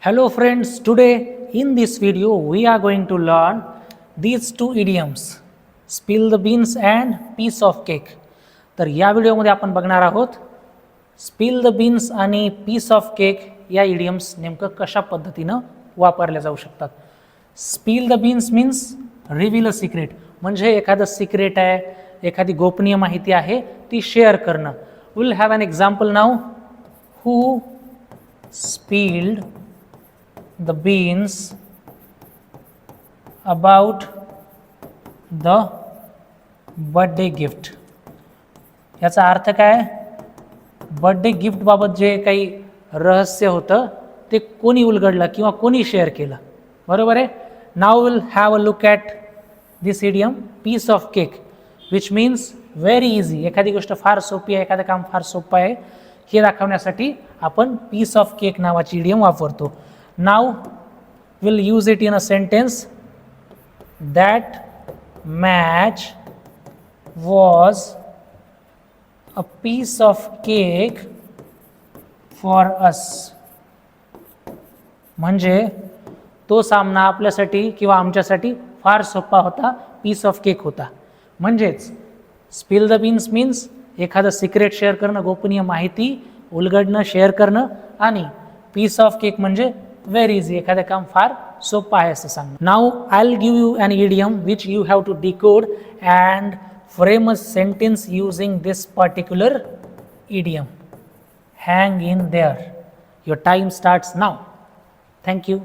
Hello friends, today in this video we are going to learn these two idioms, spill the beans and piece of cake. तर या व्हिडिओमध्ये आपण बघणार आहोत spill the beans आणि piece of cake या idioms नेमकं कशा पद्धतीनं वापरल्या जाऊ शकतात. Spill the beans means reveal a secret, म्हणजे एखादं सिक्रेट आहे, एखादी गोपनीय माहिती आहे ती शेअर करणं. Will have an example now. Who spilled the beans about the birthday gift. याचा अर्थ काय? बर्थडे गिफ्ट बाबत जे काही रहस्य होतं ते कोणी उलगडलं किंवा कोणी शेअर केलं, बरोबर आहे. Now will have a look at this idiom piece of cake, which means very easy. एखादी गोष्ट फार सोपी आहे, एखादं काम फार सोपं आहे हे दाखवण्यासाठी आपण पीस ऑफ केक नावाची इडियम वापरतो. Now we'll use it in a sentence. That match was a piece of cake for us. म्हणजे तो सामना आपल्यासाठी किंवा आमच्यासाठी फार सोपा होता, पीस ऑफ केक होता. म्हणजेच स्पिल द बीन्स मीन्स एखादं सिक्रेट शेअर करणं, गोपनीय माहिती उलगडणं, शेअर करणं, आणि पीस ऑफ केक म्हणजे व्हेरी इझी, एखादं काम फार सोपं आहे असं सांग. Now I will give you an idiom which you have to decode and frame a sentence using this particular idiom. Hang in there. Your time starts now. Thank you.